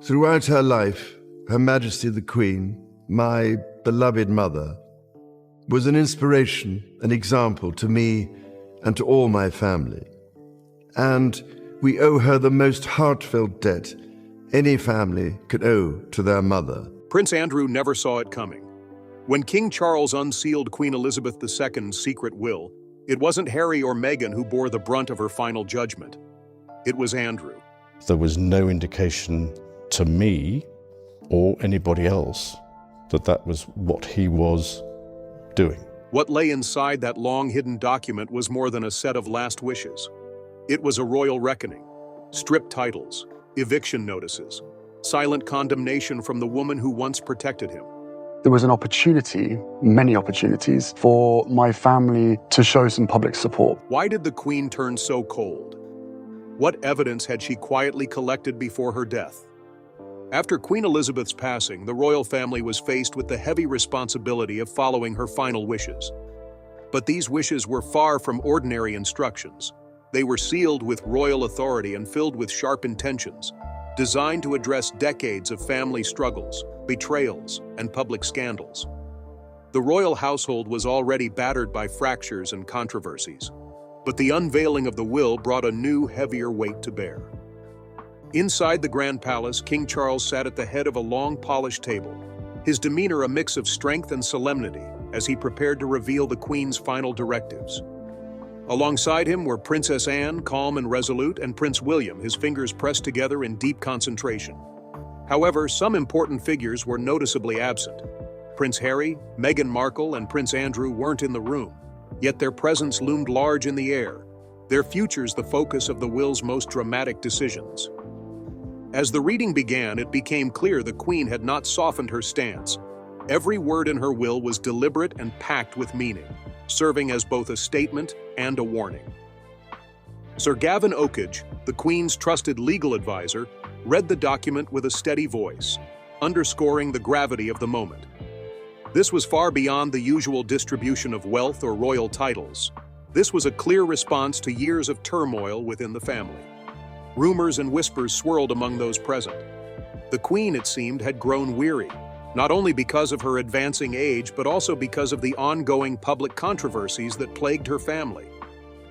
Throughout her life, Her Majesty the Queen, my beloved mother, was an inspiration, an example to me and to all my family. And we owe her the most heartfelt debt any family could owe to their mother. Prince Andrew never saw it coming. When King Charles unsealed Queen Elizabeth II's secret will, it wasn't Harry or Meghan who bore the brunt of her final judgment. It was Andrew. There was no indication to me or anybody else that that was what he was doing. What lay inside that long-hidden document was more than a set of last wishes. It was a royal reckoning, stripped titles, eviction notices, silent condemnation from the woman who once protected him. There was an opportunity, many opportunities, for my family to show some public support. Why did the Queen turn so cold? What evidence had she quietly collected before her death? After Queen Elizabeth's passing, the royal family was faced with the heavy responsibility of following her final wishes. But these wishes were far from ordinary instructions. They were sealed with royal authority and filled with sharp intentions, designed to address decades of family struggles, betrayals, and public scandals. The royal household was already battered by fractures and controversies, but the unveiling of the will brought a new, heavier weight to bear. Inside the Grand Palace, King Charles sat at the head of a long, polished table, his demeanor a mix of strength and solemnity as he prepared to reveal the Queen's final directives. Alongside him were Princess Anne, calm and resolute, and Prince William, his fingers pressed together in deep concentration. However, some important figures were noticeably absent. Prince Harry, Meghan Markle, and Prince Andrew weren't in the room, yet their presence loomed large in the air, their futures the focus of the will's most dramatic decisions. As the reading began, it became clear the Queen had not softened her stance. Every word in her will was deliberate and packed with meaning, serving as both a statement and a warning. Sir Gavin Oakage, the Queen's trusted legal advisor, read the document with a steady voice, underscoring the gravity of the moment. This was far beyond the usual distribution of wealth or royal titles. This was a clear response to years of turmoil within the family. Rumors and whispers swirled among those present. The Queen, it seemed, had grown weary, not only because of her advancing age, but also because of the ongoing public controversies that plagued her family.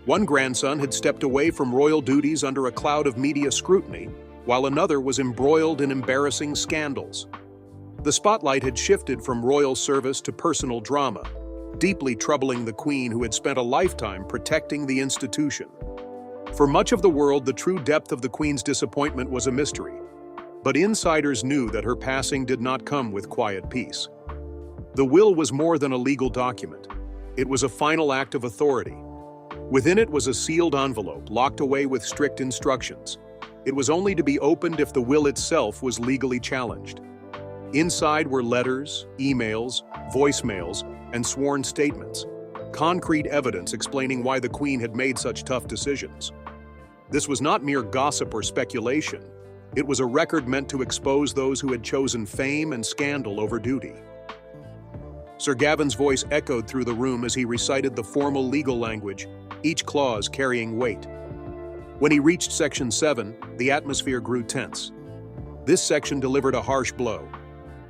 One grandson had stepped away from royal duties under a cloud of media scrutiny, while another was embroiled in embarrassing scandals. The spotlight had shifted from royal service to personal drama, deeply troubling the Queen, who had spent a lifetime protecting the institution. For much of the world, the true depth of the Queen's disappointment was a mystery, but insiders knew that her passing did not come with quiet peace. The will was more than a legal document. It was a final act of authority. Within it was a sealed envelope, locked away with strict instructions. It was only to be opened if the will itself was legally challenged. Inside were letters, emails, voicemails, and sworn statements, concrete evidence explaining why the Queen had made such tough decisions. This was not mere gossip or speculation. It was a record meant to expose those who had chosen fame and scandal over duty. Sir Gavin's voice echoed through the room as he recited the formal legal language, each clause carrying weight. When he reached Section 7, the atmosphere grew tense. This section delivered a harsh blow.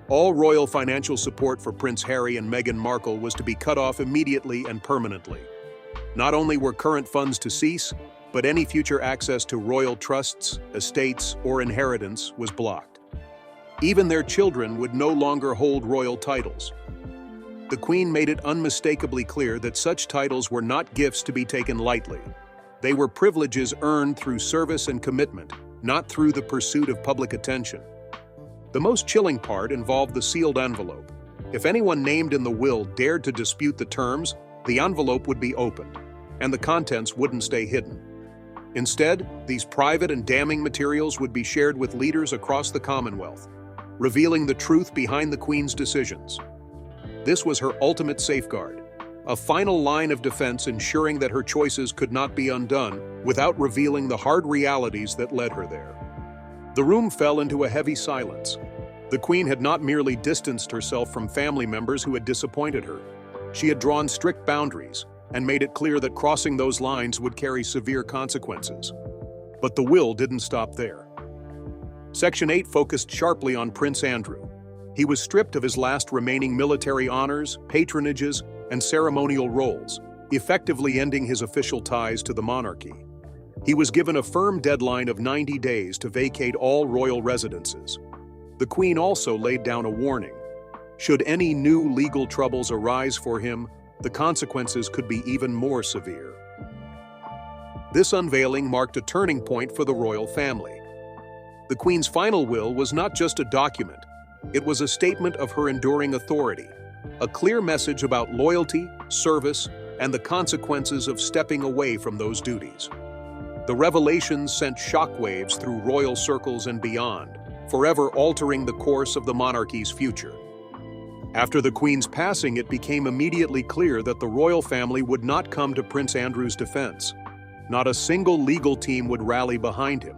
All royal financial support for Prince Harry and Meghan Markle was to be cut off immediately and permanently. Not only were current funds to cease, but any future access to royal trusts, estates, or inheritance was blocked. Even their children would no longer hold royal titles. The Queen made it unmistakably clear that such titles were not gifts to be taken lightly. They were privileges earned through service and commitment, not through the pursuit of public attention. The most chilling part involved the sealed envelope. If anyone named in the will dared to dispute the terms, the envelope would be opened, and the contents wouldn't stay hidden. Instead, these private and damning materials would be shared with leaders across the Commonwealth, revealing the truth behind the Queen's decisions. This was her ultimate safeguard, a final line of defense ensuring that her choices could not be undone without revealing the hard realities that led her there. The room fell into a heavy silence. The Queen had not merely distanced herself from family members who had disappointed her. She had drawn strict boundaries and made it clear that crossing those lines would carry severe consequences. But the will didn't stop there. Section 8 focused sharply on Prince Andrew. He was stripped of his last remaining military honors, patronages, and ceremonial roles, effectively ending his official ties to the monarchy. He was given a firm deadline of 90 days to vacate all royal residences. The Queen also laid down a warning. Should any new legal troubles arise for him, the consequences could be even more severe. This unveiling marked a turning point for the royal family. The Queen's final will was not just a document, it was a statement of her enduring authority, a clear message about loyalty, service, and the consequences of stepping away from those duties. The revelations sent shockwaves through royal circles and beyond, forever altering the course of the monarchy's future. After the Queen's passing, it became immediately clear that the royal family would not come to Prince Andrew's defense. Not a single legal team would rally behind him,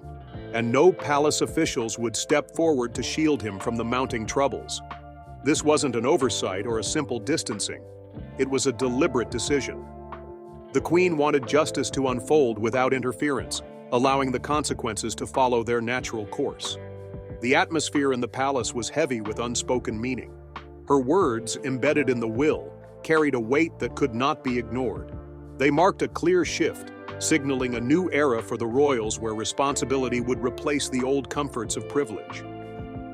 and no palace officials would step forward to shield him from the mounting troubles. This wasn't an oversight or a simple distancing. It was a deliberate decision. The Queen wanted justice to unfold without interference, allowing the consequences to follow their natural course. The atmosphere in the palace was heavy with unspoken meaning. Her words, embedded in the will, carried a weight that could not be ignored. They marked a clear shift, signaling a new era for the royals where responsibility would replace the old comforts of privilege.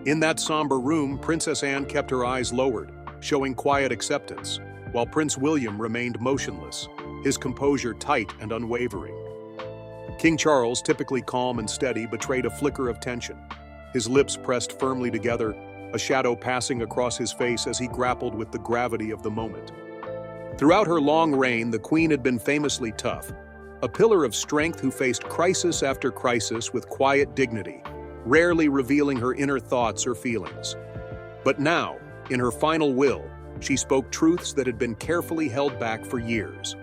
In that somber room, Princess Anne kept her eyes lowered, showing quiet acceptance, while Prince William remained motionless, his composure tight and unwavering. King Charles, typically calm and steady, betrayed a flicker of tension. His lips pressed firmly together, a shadow passing across his face as he grappled with the gravity of the moment. Throughout her long reign, the Queen had been famously tough, a pillar of strength who faced crisis after crisis with quiet dignity, rarely revealing her inner thoughts or feelings. But now, in her final will, she spoke truths that had been carefully held back for years.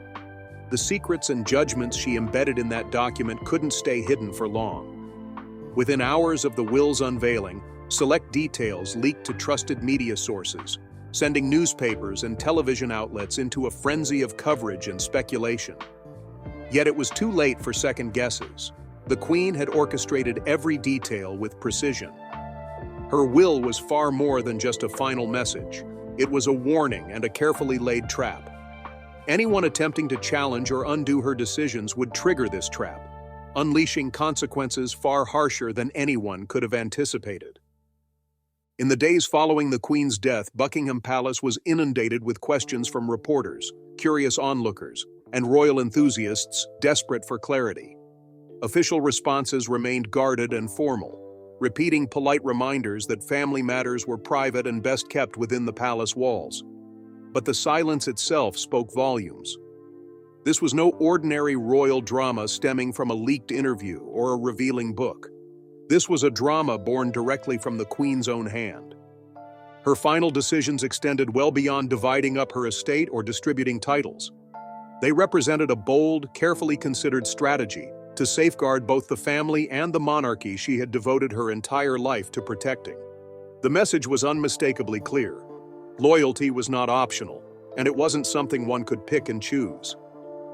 The secrets and judgments she embedded in that document couldn't stay hidden for long. Within hours of the will's unveiling, select details leaked to trusted media sources, sending newspapers and television outlets into a frenzy of coverage and speculation. Yet it was too late for second guesses. The Queen had orchestrated every detail with precision. Her will was far more than just a final message. It was a warning and a carefully laid trap. Anyone attempting to challenge or undo her decisions would trigger this trap, unleashing consequences far harsher than anyone could have anticipated. In the days following the Queen's death, Buckingham Palace was inundated with questions from reporters, curious onlookers, and royal enthusiasts desperate for clarity. Official responses remained guarded and formal, repeating polite reminders that family matters were private and best kept within the palace walls. But the silence itself spoke volumes. This was no ordinary royal drama stemming from a leaked interview or a revealing book. This was a drama born directly from the Queen's own hand. Her final decisions extended well beyond dividing up her estate or distributing titles. They represented a bold, carefully considered strategy to safeguard both the family and the monarchy she had devoted her entire life to protecting. The message was unmistakably clear. Loyalty was not optional, and it wasn't something one could pick and choose.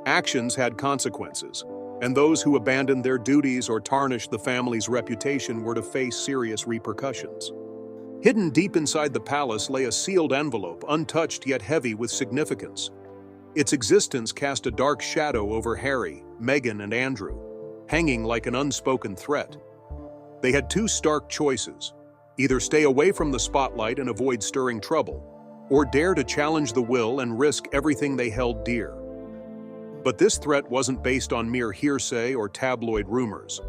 Actions had consequences, and those who abandoned their duties or tarnished the family's reputation were to face serious repercussions. Hidden deep inside the palace lay a sealed envelope, untouched yet heavy with significance. Its existence cast a dark shadow over Harry, Meghan, and Andrew, hanging like an unspoken threat. They had two stark choices: either stay away from the spotlight and avoid stirring trouble, or dare to challenge the will and risk everything they held dear. But this threat wasn't based on mere hearsay or tabloid rumors.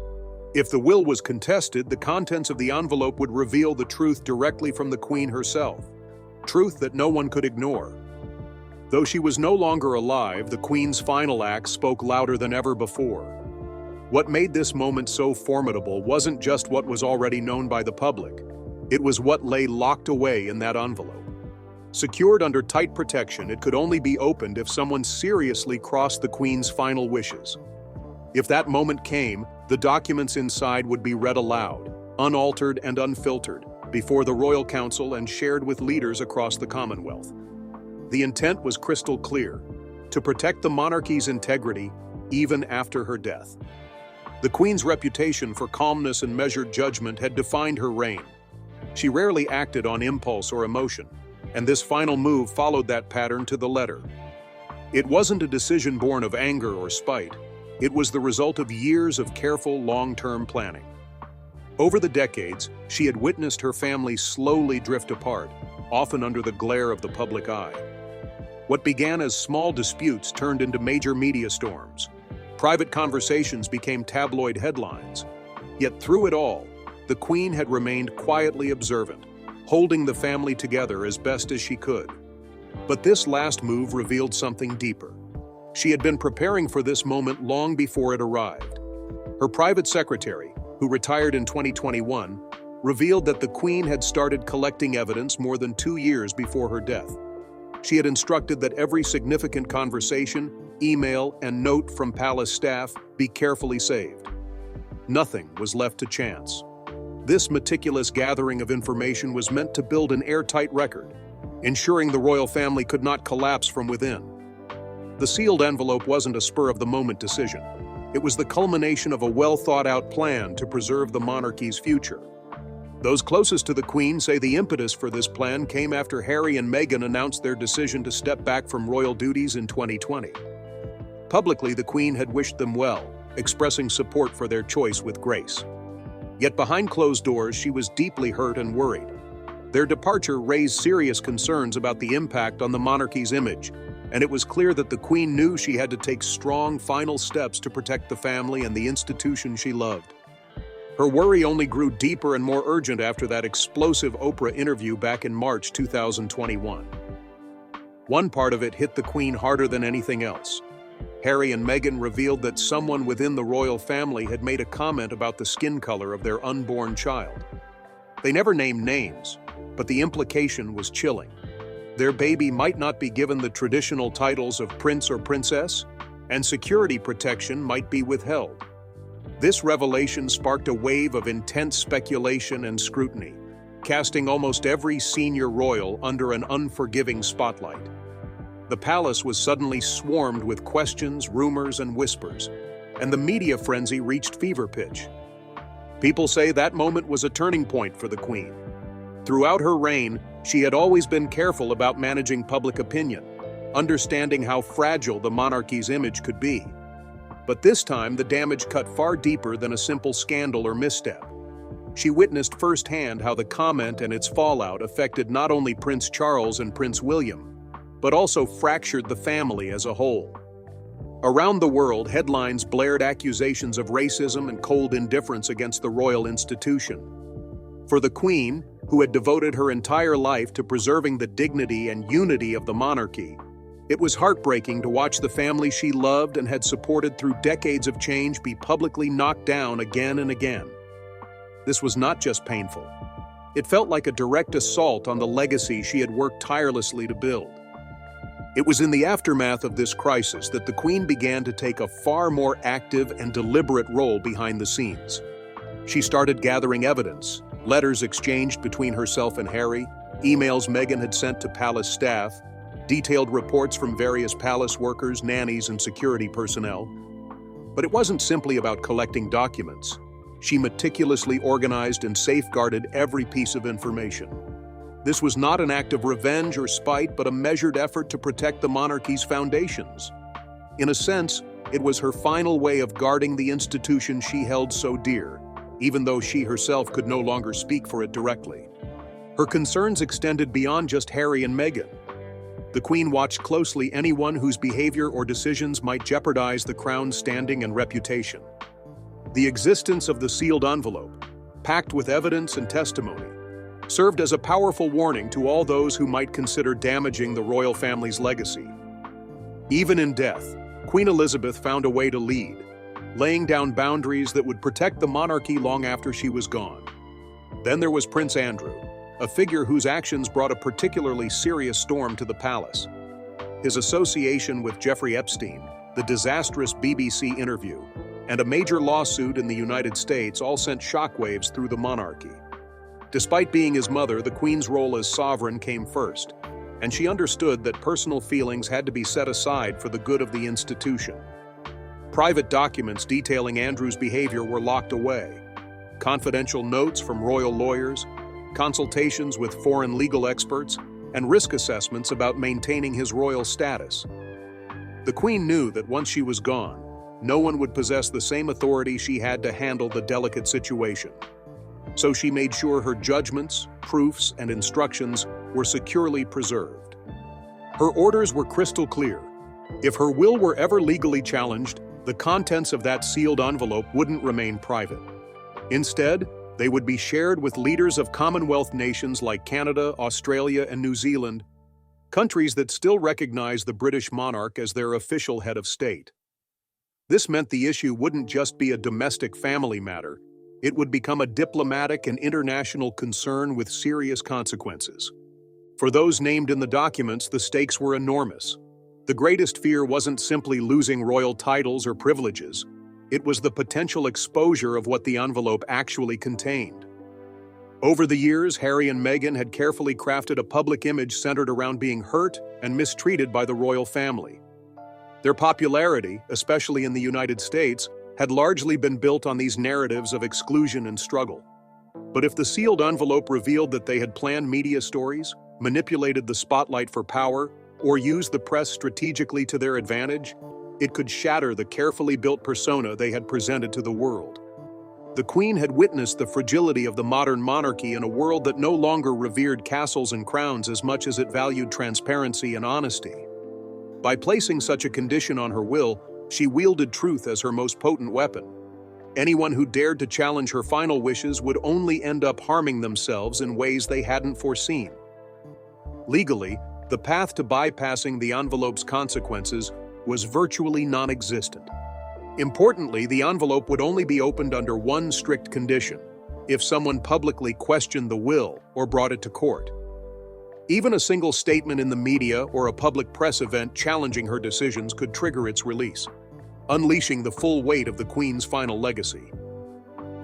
If the will was contested, the contents of the envelope would reveal the truth directly from the Queen herself, truth that no one could ignore. Though she was no longer alive, the Queen's final act spoke louder than ever before. What made this moment so formidable wasn't just what was already known by the public. It was what lay locked away in that envelope. Secured under tight protection, it could only be opened if someone seriously crossed the Queen's final wishes. If that moment came, the documents inside would be read aloud, unaltered and unfiltered, before the Royal Council and shared with leaders across the Commonwealth. The intent was crystal clear: to protect the monarchy's integrity even after her death. The Queen's reputation for calmness and measured judgment had defined her reign. She rarely acted on impulse or emotion, and this final move followed that pattern to the letter. It wasn't a decision born of anger or spite. It was the result of years of careful, long-term planning. Over the decades, she had witnessed her family slowly drift apart, often under the glare of the public eye. What began as small disputes turned into major media storms. Private conversations became tabloid headlines. Yet through it all, the Queen had remained quietly observant, holding the family together as best as she could. But this last move revealed something deeper. She had been preparing for this moment long before it arrived. Her private secretary, who retired in 2021, revealed that the Queen had started collecting evidence more than 2 years before her death. She had instructed that every significant conversation, email, and note from palace staff be carefully saved. Nothing was left to chance. This meticulous gathering of information was meant to build an airtight record, ensuring the royal family could not collapse from within. The sealed envelope wasn't a spur-of-the-moment decision. It was the culmination of a well-thought-out plan to preserve the monarchy's future. Those closest to the Queen say the impetus for this plan came after Harry and Meghan announced their decision to step back from royal duties in 2020. Publicly, the Queen had wished them well, expressing support for their choice with grace. Yet behind closed doors, she was deeply hurt and worried. Their departure raised serious concerns about the impact on the monarchy's image, and it was clear that the Queen knew she had to take strong final steps to protect the family and the institution she loved. Her worry only grew deeper and more urgent after that explosive Oprah interview back in March 2021. One part of it hit the Queen harder than anything else. Harry and Meghan revealed that someone within the royal family had made a comment about the skin color of their unborn child. They never named names, but the implication was chilling. Their baby might not be given the traditional titles of prince or princess, and security protection might be withheld. This revelation sparked a wave of intense speculation and scrutiny, casting almost every senior royal under an unforgiving spotlight. The palace was suddenly swarmed with questions, rumors, and whispers, and the media frenzy reached fever pitch. People say that moment was a turning point for the Queen. Throughout her reign, she had always been careful about managing public opinion, understanding how fragile the monarchy's image could be. But this time, the damage cut far deeper than a simple scandal or misstep. She witnessed firsthand how the comment and its fallout affected not only Prince Charles and Prince William, but also fractured the family as a whole. Around the world, headlines blared accusations of racism and cold indifference against the royal institution. For the Queen, who had devoted her entire life to preserving the dignity and unity of the monarchy, it was heartbreaking to watch the family she loved and had supported through decades of change be publicly knocked down again and again. This was not just painful. It felt like a direct assault on the legacy she had worked tirelessly to build. It was in the aftermath of this crisis that the Queen began to take a far more active and deliberate role behind the scenes. She started gathering evidence, letters exchanged between herself and Harry, emails Meghan had sent to palace staff, detailed reports from various palace workers, nannies, and security personnel. But it wasn't simply about collecting documents. She meticulously organized and safeguarded every piece of information. This was not an act of revenge or spite, but a measured effort to protect the monarchy's foundations. In a sense, it was her final way of guarding the institution she held so dear, even though she herself could no longer speak for it directly. Her concerns extended beyond just Harry and Meghan. The Queen watched closely anyone whose behavior or decisions might jeopardize the crown's standing and reputation. The existence of the sealed envelope, packed with evidence and testimony, served as a powerful warning to all those who might consider damaging the royal family's legacy. Even in death, Queen Elizabeth found a way to lead, laying down boundaries that would protect the monarchy long after she was gone. Then there was Prince Andrew, a figure whose actions brought a particularly serious storm to the palace. His association with Jeffrey Epstein, the disastrous BBC interview, and a major lawsuit in the United States all sent shockwaves through the monarchy. Despite being his mother, the Queen's role as sovereign came first, and she understood that personal feelings had to be set aside for the good of the institution. Private documents detailing Andrew's behavior were locked away. Confidential notes from royal lawyers, consultations with foreign legal experts, and risk assessments about maintaining his royal status. The Queen knew that once she was gone, no one would possess the same authority she had to handle the delicate situation. So she made sure her judgments, proofs, and instructions were securely preserved. Her orders were crystal clear. If her will were ever legally challenged, the contents of that sealed envelope wouldn't remain private. Instead, they would be shared with leaders of Commonwealth nations like Canada, Australia, and New Zealand, countries that still recognize the British monarch as their official head of state. This meant the issue wouldn't just be a domestic family matter, it would become a diplomatic and international concern with serious consequences. For those named in the documents, the stakes were enormous. The greatest fear wasn't simply losing royal titles or privileges. It was the potential exposure of what the envelope actually contained. Over the years, Harry and Meghan had carefully crafted a public image centered around being hurt and mistreated by the royal family. Their popularity, especially in the United States, had largely been built on these narratives of exclusion and struggle. But if the sealed envelope revealed that they had planned media stories, manipulated the spotlight for power, or used the press strategically to their advantage, it could shatter the carefully built persona they had presented to the world. The Queen had witnessed the fragility of the modern monarchy in a world that no longer revered castles and crowns as much as it valued transparency and honesty. By placing such a condition on her will, she wielded truth as her most potent weapon. Anyone who dared to challenge her final wishes would only end up harming themselves in ways they hadn't foreseen. Legally, the path to bypassing the envelope's consequences was virtually non-existent. Importantly, the envelope would only be opened under one strict condition: if someone publicly questioned the will or brought it to court. Even a single statement in the media or a public press event challenging her decisions could trigger its release, unleashing the full weight of the Queen's final legacy.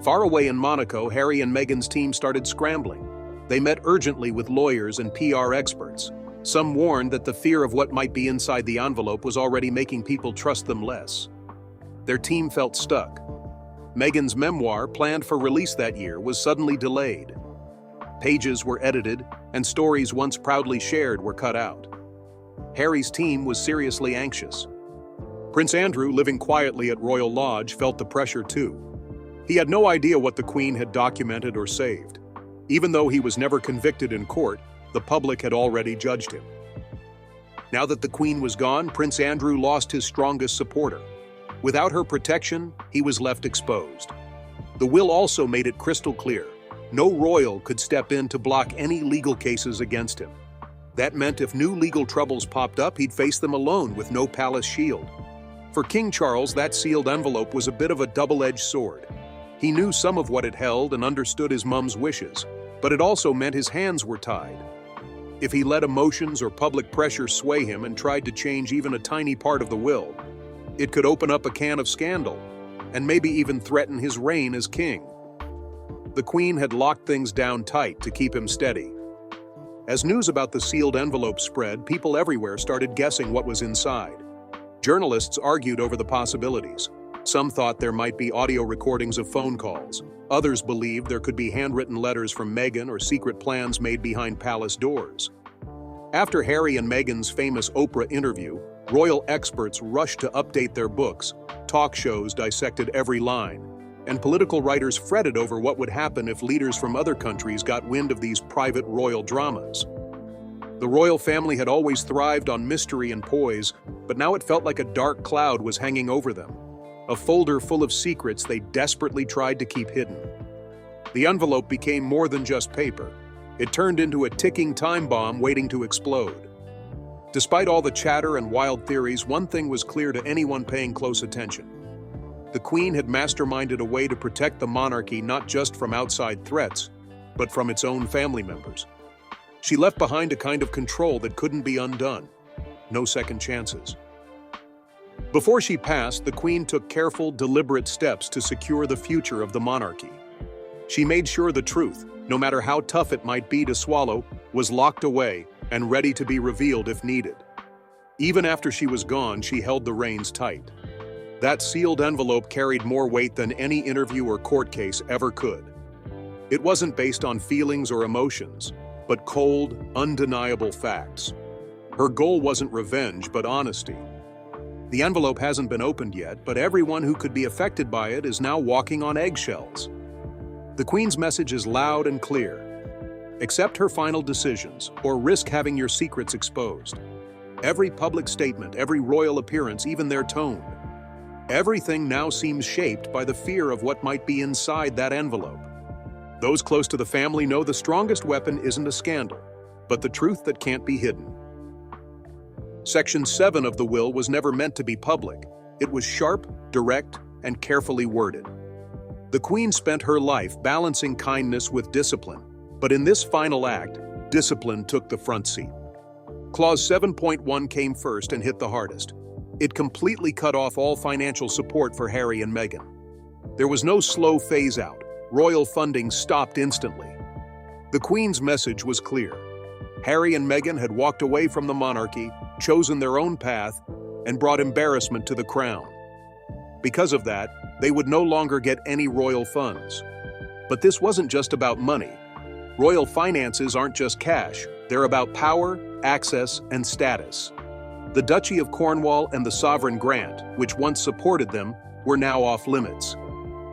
Far away in Monaco, Harry and Meghan's team started scrambling. They met urgently with lawyers and PR experts. Some warned that the fear of what might be inside the envelope was already making people trust them less. Their team felt stuck. Meghan's memoir, planned for release that year, was suddenly delayed. Pages were edited, and stories once proudly shared were cut out. Harry's team was seriously anxious. Prince Andrew, living quietly at Royal Lodge, felt the pressure too. He had no idea what the Queen had documented or saved. Even though he was never convicted in court, the public had already judged him. Now that the Queen was gone, Prince Andrew lost his strongest supporter. Without her protection, he was left exposed. The will also made it crystal clear: no royal could step in to block any legal cases against him. That meant if new legal troubles popped up, he'd face them alone with no palace shield. For King Charles, that sealed envelope was a bit of a double-edged sword. He knew some of what it held and understood his mum's wishes, but it also meant his hands were tied. If he let emotions or public pressure sway him and tried to change even a tiny part of the will, it could open up a can of scandal and maybe even threaten his reign as king. The Queen had locked things down tight to keep him steady. As news about the sealed envelope spread, people everywhere started guessing what was inside. Journalists argued over the possibilities. Some thought there might be audio recordings of phone calls. Others believed there could be handwritten letters from Meghan or secret plans made behind palace doors. After Harry and Meghan's famous Oprah interview, royal experts rushed to update their books, talk shows dissected every line, and political writers fretted over what would happen if leaders from other countries got wind of these private royal dramas. The royal family had always thrived on mystery and poise, but now it felt like a dark cloud was hanging over them, a folder full of secrets they desperately tried to keep hidden. The envelope became more than just paper. It turned into a ticking time bomb waiting to explode. Despite all the chatter and wild theories, one thing was clear to anyone paying close attention. The Queen had masterminded a way to protect the monarchy not just from outside threats, but from its own family members. She left behind a kind of control that couldn't be undone. No second chances. Before she passed, the Queen took careful, deliberate steps to secure the future of the monarchy. She made sure the truth, no matter how tough it might be to swallow, was locked away and ready to be revealed if needed. Even after she was gone, she held the reins tight. That sealed envelope carried more weight than any interview or court case ever could. It wasn't based on feelings or emotions, but cold, undeniable facts. Her goal wasn't revenge, but honesty. The envelope hasn't been opened yet, but everyone who could be affected by it is now walking on eggshells. The Queen's message is loud and clear. Accept her final decisions, or risk having your secrets exposed. Every public statement, every royal appearance, even their tone. Everything now seems shaped by the fear of what might be inside that envelope. Those close to the family know the strongest weapon isn't a scandal, but the truth that can't be hidden. Section 7 of the will was never meant to be public. It was sharp, direct, and carefully worded. The Queen spent her life balancing kindness with discipline, but in this final act, discipline took the front seat. Clause 7.1 came first and hit the hardest. It completely cut off all financial support for Harry and Meghan. There was no slow phase-out. Royal funding stopped instantly. The Queen's message was clear. Harry and Meghan had walked away from the monarchy, chosen their own path, and brought embarrassment to the crown. Because of that, they would no longer get any royal funds. But this wasn't just about money. Royal finances aren't just cash. They're about power, access, and status. The Duchy of Cornwall and the sovereign grant, which once supported them, were now off limits.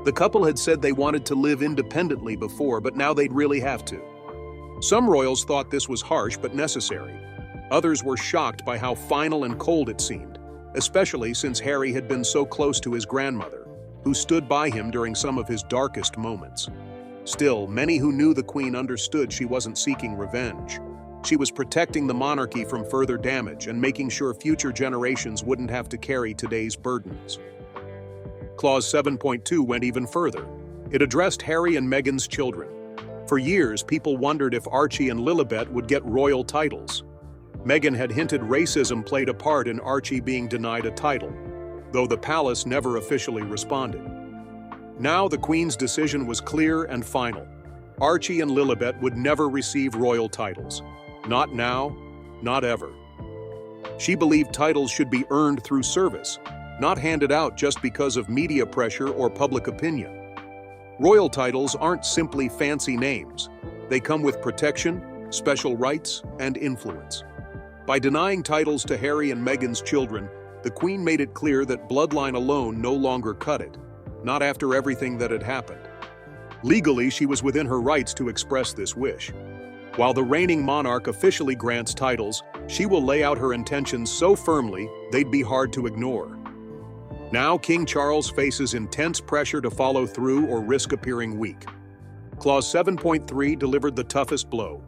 The couple had said they wanted to live independently before, but now they'd really have to. Some royals thought this was harsh but necessary. Others were shocked by how final and cold it seemed, especially since Harry had been so close to his grandmother, who stood by him during some of his darkest moments. Still, many who knew the Queen understood she wasn't seeking revenge. She was protecting the monarchy from further damage and making sure future generations wouldn't have to carry today's burdens. Clause 7.2 went even further. It addressed Harry and Meghan's children. For years, people wondered if Archie and Lilibet would get royal titles. Meghan had hinted racism played a part in Archie being denied a title, though the palace never officially responded. Now the Queen's decision was clear and final. Archie and Lilibet would never receive royal titles. Not now, not ever. She believed titles should be earned through service, not handed out just because of media pressure or public opinion. Royal titles aren't simply fancy names. They come with protection, special rights, and influence. By denying titles to Harry and Meghan's children, the Queen made it clear that bloodline alone no longer cut it, not after everything that had happened. Legally, she was within her rights to express this wish. While the reigning monarch officially grants titles, she will lay out her intentions so firmly they'd be hard to ignore. Now King Charles faces intense pressure to follow through or risk appearing weak. Clause 7.3 delivered the toughest blow.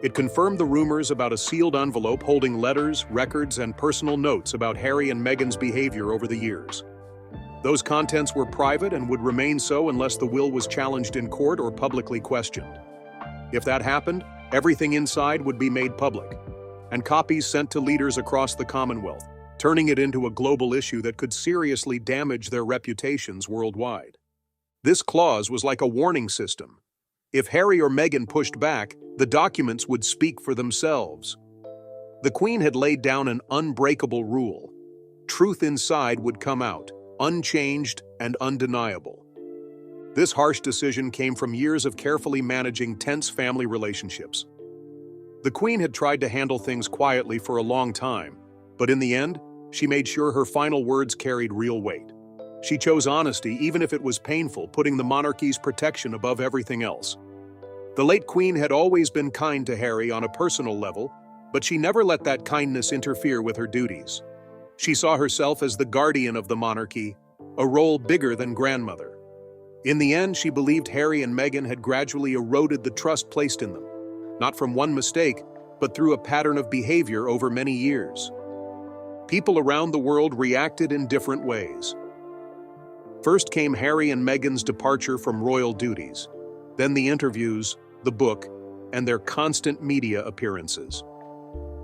It confirmed the rumors about a sealed envelope holding letters, records, and personal notes about Harry and Meghan's behavior over the years. Those contents were private and would remain so unless the will was challenged in court or publicly questioned. If that happened, everything inside would be made public, and copies sent to leaders across the Commonwealth, turning it into a global issue that could seriously damage their reputations worldwide. This clause was like a warning system. If Harry or Meghan pushed back, the documents would speak for themselves. The Queen had laid down an unbreakable rule. Truth inside would come out, unchanged and undeniable. This harsh decision came from years of carefully managing tense family relationships. The Queen had tried to handle things quietly for a long time, but in the end, she made sure her final words carried real weight. She chose honesty even if it was painful, putting the monarchy's protection above everything else. The late Queen had always been kind to Harry on a personal level, but she never let that kindness interfere with her duties. She saw herself as the guardian of the monarchy, a role bigger than grandmother. In the end, she believed Harry and Meghan had gradually eroded the trust placed in them, not from one mistake, but through a pattern of behavior over many years. People around the world reacted in different ways. First came Harry and Meghan's departure from royal duties, then the interviews, the book, and their constant media appearances.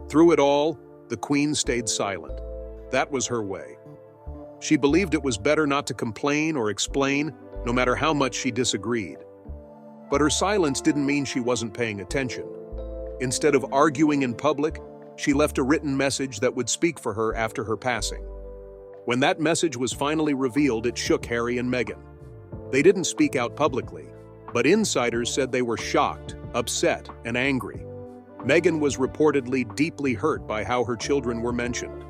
Through it all, the Queen stayed silent. That was her way. She believed it was better not to complain or explain, no matter how much she disagreed. But her silence didn't mean she wasn't paying attention. Instead of arguing in public, she left a written message that would speak for her after her passing. When that message was finally revealed, it shook Harry and Meghan. They didn't speak out publicly, but insiders said they were shocked, upset, and angry. Meghan was reportedly deeply hurt by how her children were mentioned.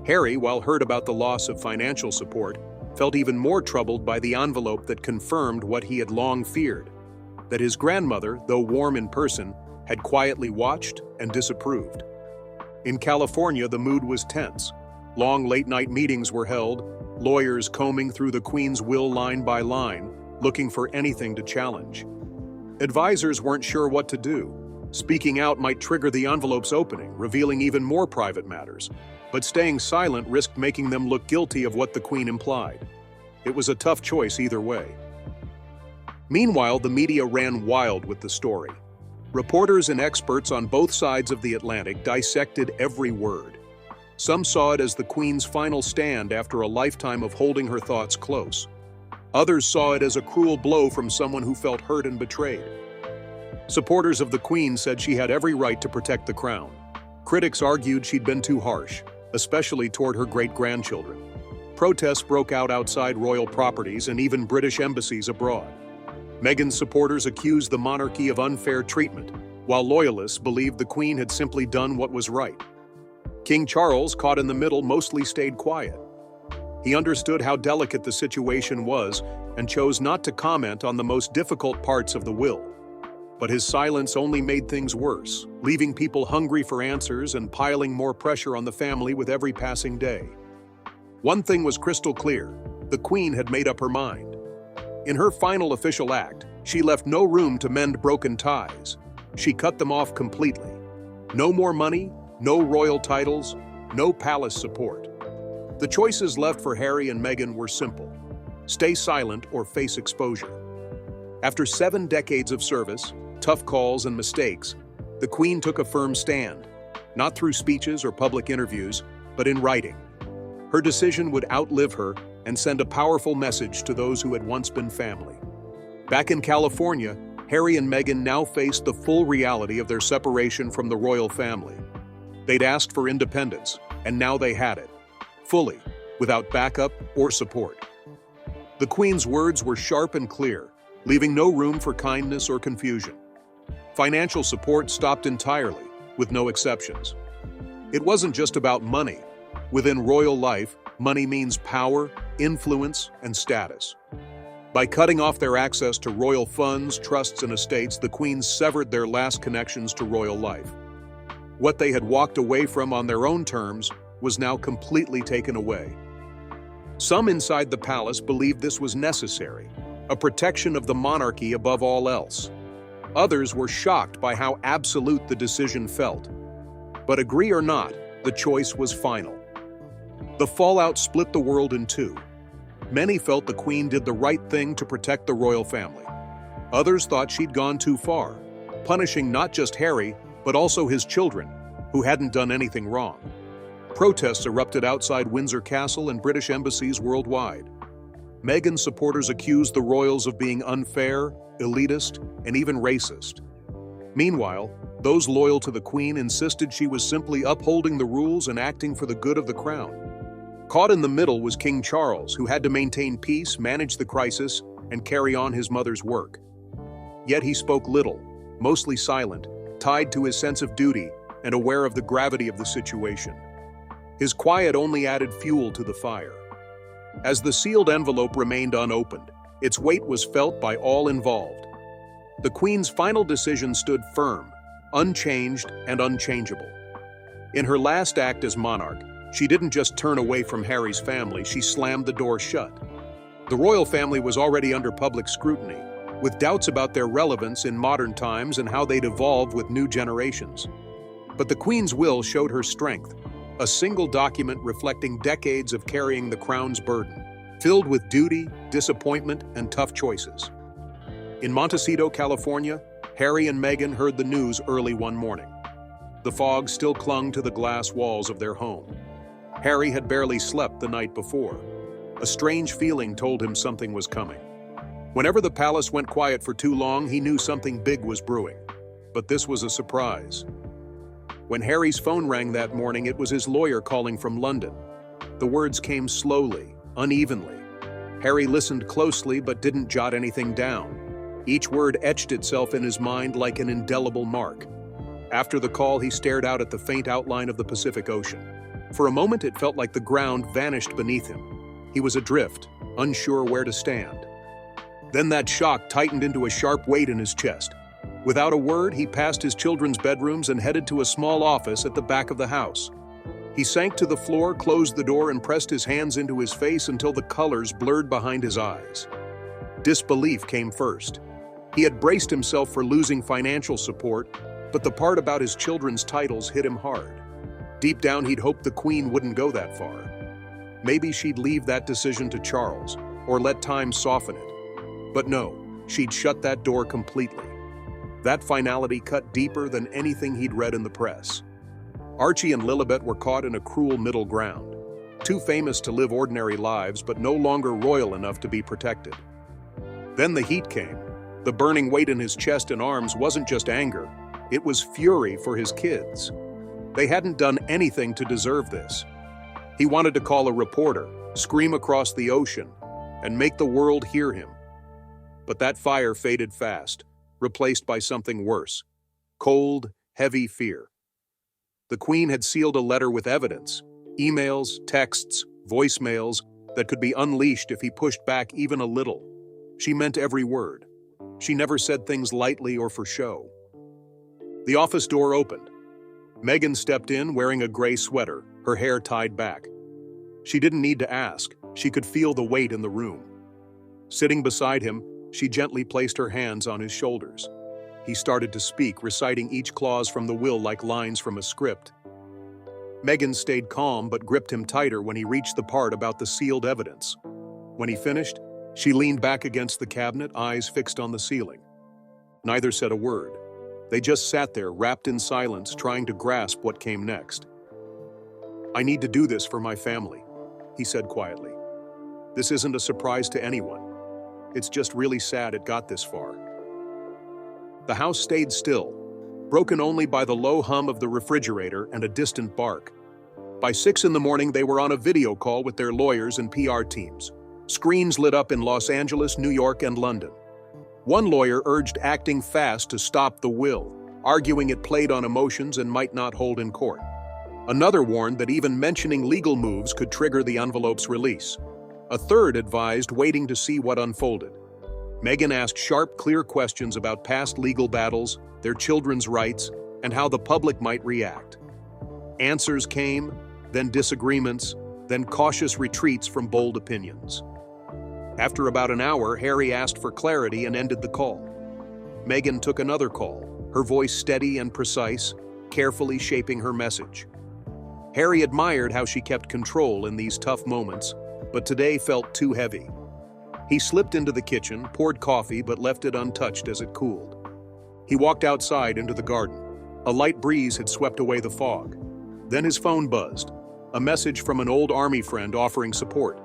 Harry, while hurt about the loss of financial support, felt even more troubled by the envelope that confirmed what he had long feared, that his grandmother, though warm in person, had quietly watched and disapproved. In California, the mood was tense. Long late-night meetings were held, lawyers combing through the Queen's will line by line, looking for anything to challenge. Advisors weren't sure what to do. Speaking out might trigger the envelope's opening, revealing even more private matters, but staying silent risked making them look guilty of what the Queen implied. It was a tough choice either way. Meanwhile, the media ran wild with the story. Reporters and experts on both sides of the Atlantic dissected every word. Some saw it as the Queen's final stand after a lifetime of holding her thoughts close. Others saw it as a cruel blow from someone who felt hurt and betrayed. Supporters of the Queen said she had every right to protect the crown. Critics argued she'd been too harsh, especially toward her great-grandchildren. Protests broke out outside royal properties and even British embassies abroad. Meghan's supporters accused the monarchy of unfair treatment, while loyalists believed the Queen had simply done what was right. King Charles, caught in the middle, mostly stayed quiet. He understood how delicate the situation was and chose not to comment on the most difficult parts of the will. But his silence only made things worse, leaving people hungry for answers and piling more pressure on the family with every passing day. One thing was crystal clear: the Queen had made up her mind. In her final official act, she left no room to mend broken ties. She cut them off completely. No more money, no royal titles, no palace support. The choices left for Harry and Meghan were simple: stay silent or face exposure. After 7 decades of service, tough calls and mistakes, the Queen took a firm stand, not through speeches or public interviews, but in writing. Her decision would outlive her and send a powerful message to those who had once been family. Back in California, Harry and Meghan now faced the full reality of their separation from the royal family. They'd asked for independence, and now they had it, fully, without backup or support. The Queen's words were sharp and clear, leaving no room for kindness or confusion. Financial support stopped entirely, with no exceptions. It wasn't just about money. Within royal life, money means power, influence, and status. By cutting off their access to royal funds, trusts, and estates, the Queen severed their last connections to royal life. What they had walked away from on their own terms was now completely taken away. Some inside the palace believed this was necessary, a protection of the monarchy above all else. Others were shocked by how absolute the decision felt. But agree or not, the choice was final. The fallout split the world in two. Many felt the Queen did the right thing to protect the royal family. Others thought she'd gone too far, punishing not just Harry, but also his children, who hadn't done anything wrong. Protests erupted outside Windsor Castle and British embassies worldwide. Meghan's supporters accused the royals of being unfair, elitist, and even racist. Meanwhile, those loyal to the Queen insisted she was simply upholding the rules and acting for the good of the crown. Caught in the middle was King Charles, who had to maintain peace, manage the crisis, and carry on his mother's work. Yet he spoke little, mostly silent, tied to his sense of duty and aware of the gravity of the situation. His quiet only added fuel to the fire. As the sealed envelope remained unopened, its weight was felt by all involved. The Queen's final decision stood firm, unchanged and unchangeable. In her last act as monarch, she didn't just turn away from Harry's family, she slammed the door shut. The royal family was already under public scrutiny, with doubts about their relevance in modern times and how they'd evolve with new generations. But the Queen's will showed her strength, a single document reflecting decades of carrying the crown's burden, filled with duty, disappointment, and tough choices. In Montecito, California, Harry and Meghan heard the news early one morning. The fog still clung to the glass walls of their home. Harry had barely slept the night before. A strange feeling told him something was coming. Whenever the palace went quiet for too long, he knew something big was brewing. But this was a surprise. When Harry's phone rang that morning, it was his lawyer calling from London. The words came slowly, unevenly. Harry listened closely but didn't jot anything down. Each word etched itself in his mind like an indelible mark. After the call, he stared out at the faint outline of the Pacific Ocean. For a moment, it felt like the ground vanished beneath him. He was adrift, unsure where to stand. Then that shock tightened into a sharp weight in his chest. Without a word, he passed his children's bedrooms and headed to a small office at the back of the house. He sank to the floor, closed the door, and pressed his hands into his face until the colors blurred behind his eyes. Disbelief came first. He had braced himself for losing financial support, but the part about his children's titles hit him hard. Deep down, he'd hoped the Queen wouldn't go that far. Maybe she'd leave that decision to Charles, or let time soften it. But no, she'd shut that door completely. That finality cut deeper than anything he'd read in the press. Archie and Lilibet were caught in a cruel middle ground, too famous to live ordinary lives but no longer royal enough to be protected. Then the heat came. The burning weight in his chest and arms wasn't just anger, it was fury for his kids. They hadn't done anything to deserve this. He wanted to call a reporter, scream across the ocean, and make the world hear him. But that fire faded fast, replaced by something worse: cold, heavy fear. The Queen had sealed a letter with evidence, emails, texts, voicemails, that could be unleashed if he pushed back even a little. She meant every word. She never said things lightly or for show. The office door opened. Meghan stepped in wearing a gray sweater, her hair tied back. She didn't need to ask. She could feel the weight in the room. Sitting beside him, she gently placed her hands on his shoulders. He started to speak, reciting each clause from the will like lines from a script. Meghan stayed calm but gripped him tighter when he reached the part about the sealed evidence. When he finished, she leaned back against the cabinet, eyes fixed on the ceiling. Neither said a word. They just sat there, wrapped in silence, trying to grasp what came next. "I need to do this for my family," he said quietly. "This isn't a surprise to anyone. It's just really sad it got this far." The house stayed still, broken only by the low hum of the refrigerator and a distant bark. By 6 in the morning, they were on a video call with their lawyers and PR teams. Screens lit up in Los Angeles, New York, and London. One lawyer urged acting fast to stop the will, arguing it played on emotions and might not hold in court. Another warned that even mentioning legal moves could trigger the envelope's release. A third advised waiting to see what unfolded. Meghan asked sharp, clear questions about past legal battles, their children's rights, and how the public might react. Answers came, then disagreements, then cautious retreats from bold opinions. After about an hour, Harry asked for clarity and ended the call. Meghan took another call, her voice steady and precise, carefully shaping her message. Harry admired how she kept control in these tough moments, but today felt too heavy. He slipped into the kitchen, poured coffee, but left it untouched as it cooled. He walked outside into the garden. A light breeze had swept away the fog. Then his phone buzzed, a message from an old army friend offering support.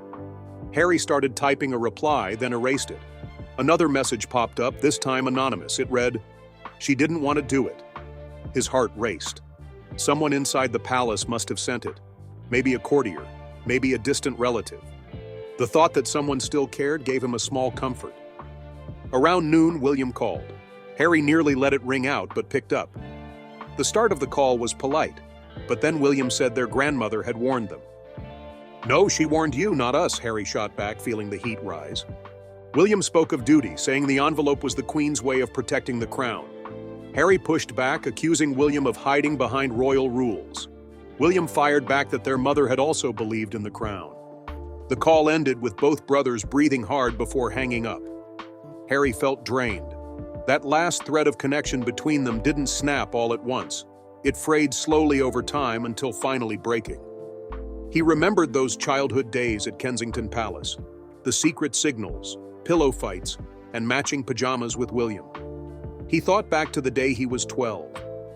Harry started typing a reply, then erased it. Another message popped up, this time anonymous. It read, "She didn't want to do it." His heart raced. Someone inside the palace must have sent it. Maybe a courtier, maybe a distant relative. The thought that someone still cared gave him a small comfort. Around noon, William called. Harry nearly let it ring out, but picked up. The start of the call was polite, but then William said their grandmother had warned them. "No, she warned you, not us," Harry shot back, feeling the heat rise. William spoke of duty, saying the envelope was the Queen's way of protecting the crown. Harry pushed back, accusing William of hiding behind royal rules. William fired back that their mother had also believed in the crown. The call ended with both brothers breathing hard before hanging up. Harry felt drained. That last thread of connection between them didn't snap all at once. It frayed slowly over time until finally breaking. He remembered those childhood days at Kensington Palace, the secret signals, pillow fights, and matching pajamas with William. He thought back to the day he was 12,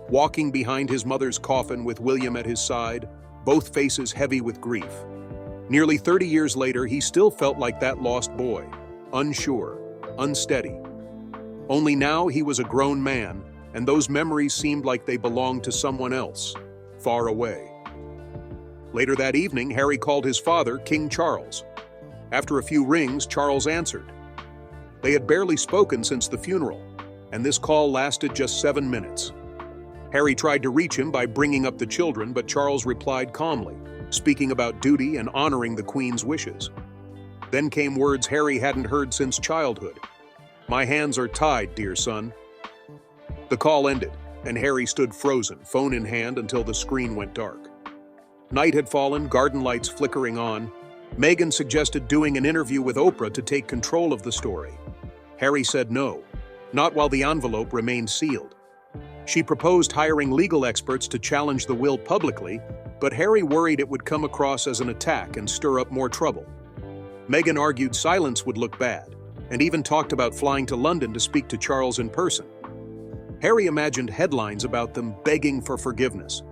walking behind his mother's coffin with William at his side, both faces heavy with grief. Nearly 30 years later, he still felt like that lost boy, unsure, unsteady. Only now he was a grown man, and those memories seemed like they belonged to someone else, far away. Later that evening, Harry called his father, King Charles. After a few rings, Charles answered. They had barely spoken since the funeral, and this call lasted just 7 minutes. Harry tried to reach him by bringing up the children, but Charles replied calmly, speaking about duty and honoring the Queen's wishes. Then came words Harry hadn't heard since childhood. "My hands are tied, dear son." The call ended, and Harry stood frozen, phone in hand, until the screen went dark. Night had fallen, garden lights flickering on. Meghan suggested doing an interview with Oprah to take control of the story. Harry said no, not while the envelope remained sealed. She proposed hiring legal experts to challenge the will publicly, but Harry worried it would come across as an attack and stir up more trouble. Meghan argued silence would look bad, and even talked about flying to London to speak to Charles in person. Harry imagined headlines about them begging for forgiveness.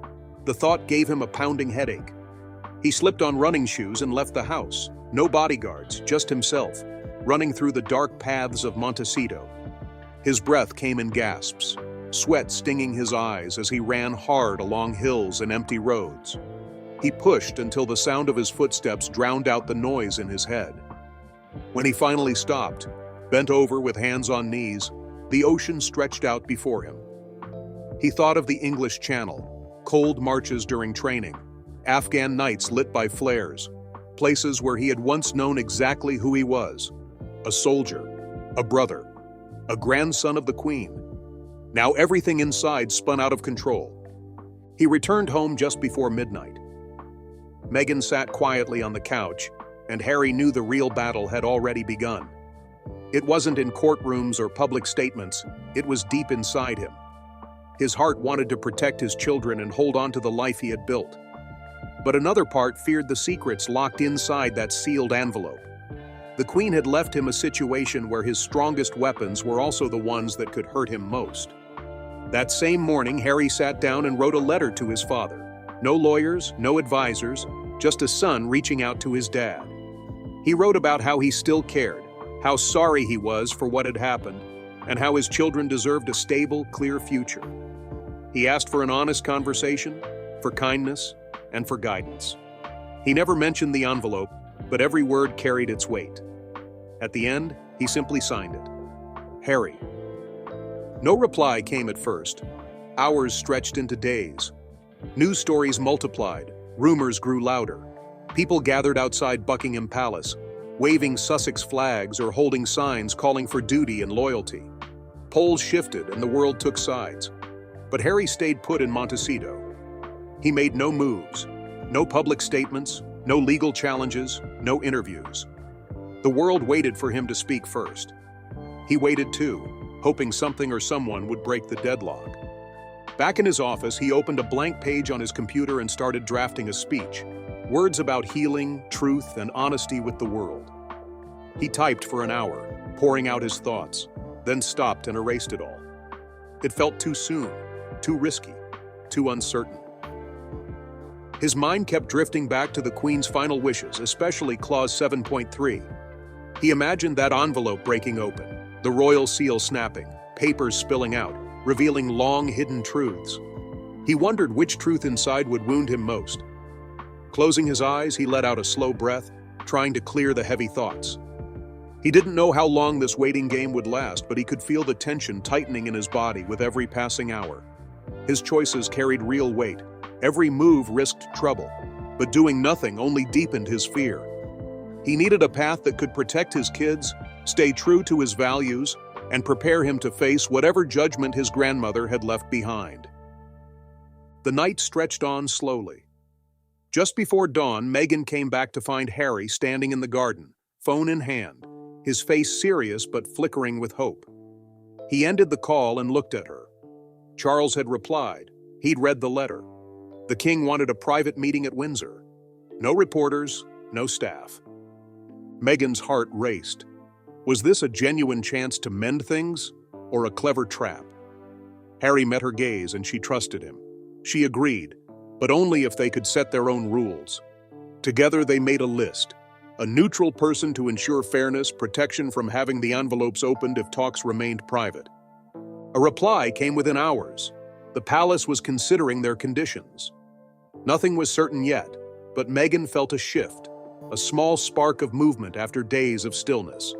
The thought gave him a pounding headache. He slipped on running shoes and left the house. No bodyguards, just himself, running through the dark paths of Montecito. His breath came in gasps, sweat stinging his eyes as he ran hard along hills and empty roads. He pushed until the sound of his footsteps drowned out the noise in his head. When he finally stopped, bent over with hands on knees, the ocean stretched out before him. He thought of the English Channel, cold marches during training, Afghan nights lit by flares, places where he had once known exactly who he was: a soldier, a brother, a grandson of the Queen. Now everything inside spun out of control. He returned home just before midnight. Meghan sat quietly on the couch, and Harry knew the real battle had already begun. It wasn't in courtrooms or public statements, it was deep inside him. His heart wanted to protect his children and hold on to the life he had built. But another part feared the secrets locked inside that sealed envelope. The Queen had left him a situation where his strongest weapons were also the ones that could hurt him most. That same morning, Harry sat down and wrote a letter to his father. No lawyers, no advisors, just a son reaching out to his dad. He wrote about how he still cared, how sorry he was for what had happened, and how his children deserved a stable, clear future. He asked for an honest conversation, for kindness, and for guidance. He never mentioned the envelope, but every word carried its weight. At the end, he simply signed it. Harry. No reply came at first. Hours stretched into days. News stories multiplied, rumors grew louder. People gathered outside Buckingham Palace, waving Sussex flags or holding signs calling for duty and loyalty. Polls shifted and the world took sides. But Harry stayed put in Montecito. He made no moves, no public statements, no legal challenges, no interviews. The world waited for him to speak first. He waited too, hoping something or someone would break the deadlock. Back in his office, he opened a blank page on his computer and started drafting a speech. Words about healing, truth, and honesty with the world. He typed for an hour, pouring out his thoughts, then stopped and erased it all. It felt too soon, too risky, too uncertain. His mind kept drifting back to the Queen's final wishes, especially Clause 7.3. He imagined that envelope breaking open, the royal seal snapping, papers spilling out, revealing long-hidden truths. He wondered which truth inside would wound him most. Closing his eyes, he let out a slow breath, trying to clear the heavy thoughts. He didn't know how long this waiting game would last, but he could feel the tension tightening in his body with every passing hour. His choices carried real weight. Every move risked trouble, but doing nothing only deepened his fear. He needed a path that could protect his kids, stay true to his values, and prepare him to face whatever judgment his grandmother had left behind. The night stretched on slowly. Just before dawn, Meghan came back to find Harry standing in the garden, phone in hand, his face serious but flickering with hope. He ended the call and looked at her. Charles had replied. He'd read the letter. The king wanted a private meeting at Windsor. No reporters, no staff. Meghan's heart raced. Was this a genuine chance to mend things, or a clever trap? Harry met her gaze and she trusted him. She agreed, but only if they could set their own rules. Together they made a list. A neutral person to ensure fairness, protection from having the envelopes opened if talks remained private. A reply came within hours. The palace was considering their conditions. Nothing was certain yet, But Meghan felt a shift, a small spark of movement after days of stillness.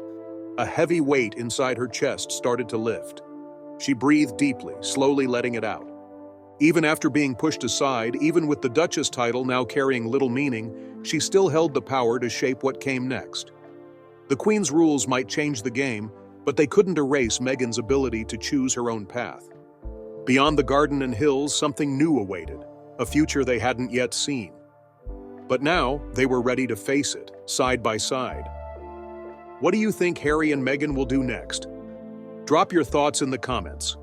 A heavy weight inside her chest started to lift. She breathed deeply, slowly letting it out. Even after being pushed aside, even with the Duchess title now carrying little meaning, she still held the power to shape what came next. The Queen's rules might change the game, but they couldn't erase Meghan's ability to choose her own path. Beyond the garden and hills, something new awaited, a future they hadn't yet seen. But now, they were ready to face it, side by side. What do you think Harry and Meghan will do next? Drop your thoughts in the comments.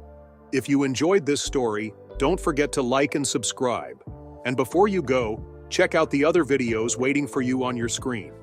If you enjoyed this story, don't forget to like and subscribe. And before you go, check out the other videos waiting for you on your screen.